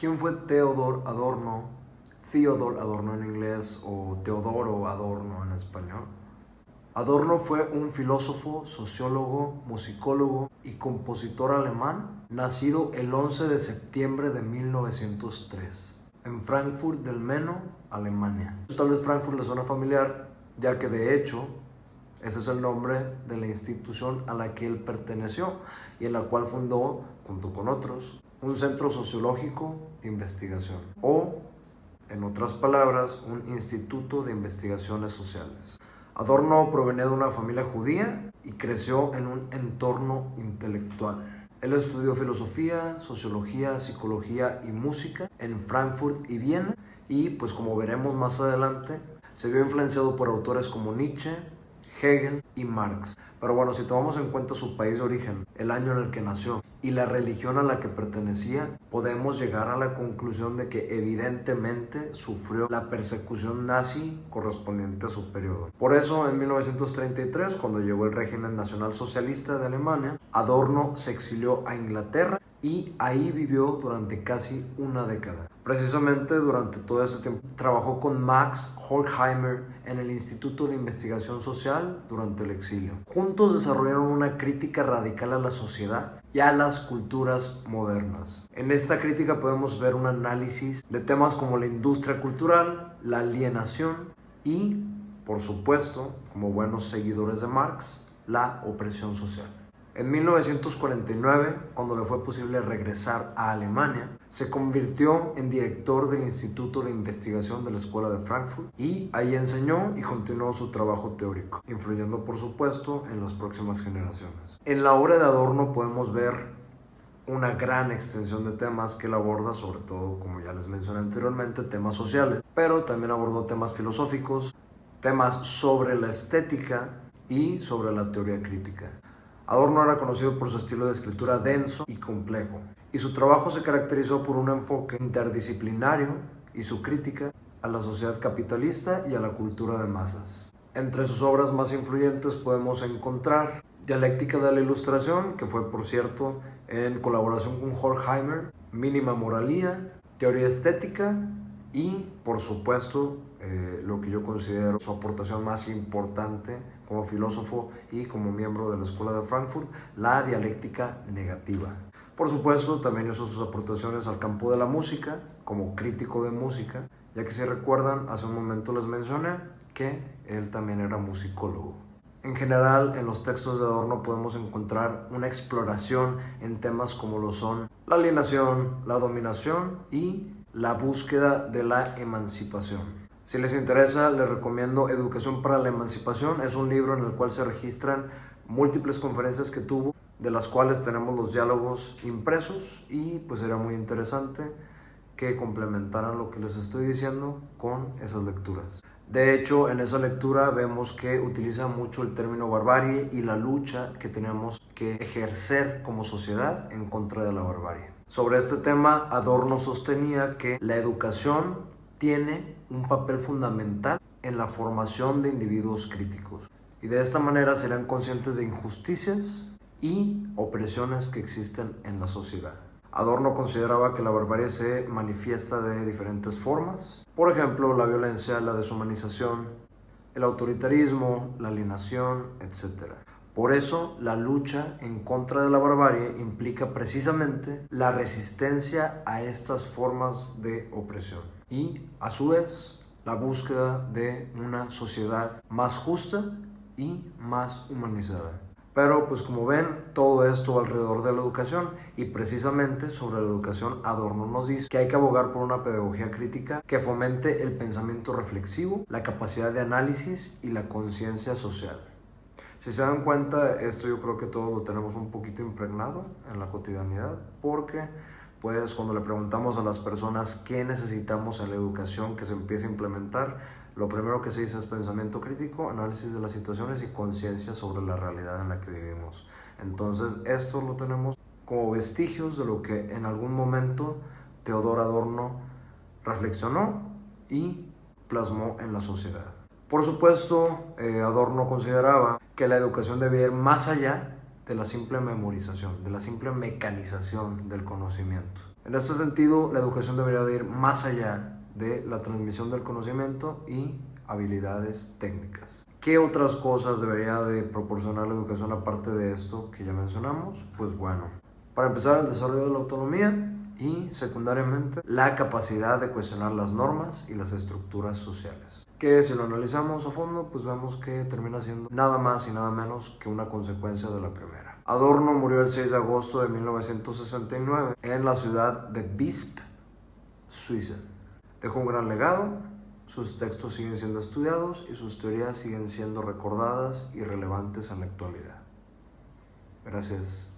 ¿Quién fue Theodor Adorno? Theodor Adorno en inglés o Teodoro Adorno en español. Adorno fue un filósofo, sociólogo, musicólogo y compositor alemán, nacido el 11 de septiembre de 1903, en Frankfurt del Meno, Alemania. Tal vez Frankfurt le suena familiar, ya que de hecho ese es el nombre de la institución a la que él perteneció y en la cual fundó, junto con otros, un centro sociológico de investigación, o, en otras palabras, un instituto de investigaciones sociales. Adorno provenía de una familia judía y creció en un entorno intelectual. Él estudió filosofía, sociología, psicología y música en Frankfurt y Viena y, pues como veremos más adelante, se vio influenciado por autores como Nietzsche, Hegel y Marx. Pero bueno, si tomamos en cuenta su país de origen, el año en el que nació y la religión a la que pertenecía, podemos llegar a la conclusión de que evidentemente sufrió la persecución nazi correspondiente a su periodo. Por eso, en 1933, cuando llegó el régimen nacional socialista de Alemania, Adorno se exilió a Inglaterra y ahí vivió durante casi una década. Precisamente durante todo ese tiempo trabajó con Max Horkheimer en el Instituto de Investigación Social durante el exilio. Juntos desarrollaron una crítica radical a la sociedad y a las culturas modernas. En esta crítica podemos ver un análisis de temas como la industria cultural, la alienación y, por supuesto, como buenos seguidores de Marx, la opresión social. En 1949, cuando le fue posible regresar a Alemania, se convirtió en director del Instituto de Investigación de la Escuela de Frankfurt y ahí enseñó y continuó su trabajo teórico, influyendo por supuesto en las próximas generaciones. En la obra de Adorno podemos ver una gran extensión de temas que él aborda, sobre todo, como ya les mencioné anteriormente, temas sociales, pero también abordó temas filosóficos, temas sobre la estética y sobre la teoría crítica. Adorno era conocido por su estilo de escritura denso y complejo, y su trabajo se caracterizó por un enfoque interdisciplinario y su crítica a la sociedad capitalista y a la cultura de masas. Entre sus obras más influyentes podemos encontrar Dialéctica de la Ilustración, que fue, por cierto, en colaboración con Horkheimer, Mínima Moralía, Teoría Estética y, por supuesto, lo que yo considero su aportación más importante como filósofo y como miembro de la Escuela de Frankfurt, la dialéctica negativa. Por supuesto, también hizo sus aportaciones al campo de la música, como crítico de música, ya que si recuerdan, hace un momento les mencioné que él también era musicólogo. En general, en los textos de Adorno podemos encontrar una exploración en temas como lo son la alienación, la dominación y la búsqueda de la emancipación. Si les interesa, les recomiendo Educación para la Emancipación. Es un libro en el cual se registran múltiples conferencias que tuvo, de las cuales tenemos los diálogos impresos y pues era muy interesante que complementaran lo que les estoy diciendo con esas lecturas. De hecho, en esa lectura vemos que utiliza mucho el término barbarie y la lucha que tenemos que ejercer como sociedad en contra de la barbarie. Sobre este tema, Adorno sostenía que la educación tiene un papel fundamental en la formación de individuos críticos y de esta manera serán conscientes de injusticias y opresiones que existen en la sociedad. Adorno consideraba que la barbarie se manifiesta de diferentes formas, por ejemplo, la violencia, la deshumanización, el autoritarismo, la alienación, etc. Por eso, la lucha en contra de la barbarie implica precisamente la resistencia a estas formas de opresión y, a su vez, la búsqueda de una sociedad más justa y más humanizada. Pero pues como ven, todo esto va alrededor de la educación y precisamente sobre la educación Adorno nos dice que hay que abogar por una pedagogía crítica que fomente el pensamiento reflexivo, la capacidad de análisis y la conciencia social. Si se dan cuenta, esto yo creo que todos lo tenemos un poquito impregnado en la cotidianidad, porque pues cuando le preguntamos a las personas qué necesitamos en la educación que se empiece a implementar, lo primero que se dice es pensamiento crítico, análisis de las situaciones y conciencia sobre la realidad en la que vivimos. Entonces, esto lo tenemos como vestigios de lo que en algún momento Theodor Adorno reflexionó y plasmó en la sociedad. Por supuesto, Adorno consideraba que la educación debía ir más allá de la simple memorización, de la simple mecanización del conocimiento. En este sentido, la educación debería de ir más allá de la transmisión del conocimiento y habilidades técnicas. ¿Qué otras cosas debería de proporcionar la educación aparte de esto que ya mencionamos? Pues bueno, para empezar, el desarrollo de la autonomía y, secundariamente, la capacidad de cuestionar las normas y las estructuras sociales. Que si lo analizamos a fondo, pues vemos que termina siendo nada más y nada menos que una consecuencia de la primera. Adorno murió el 6 de agosto de 1969 en la ciudad de Visp, Suiza. Dejó un gran legado, sus textos siguen siendo estudiados y sus teorías siguen siendo recordadas y relevantes en la actualidad. Gracias.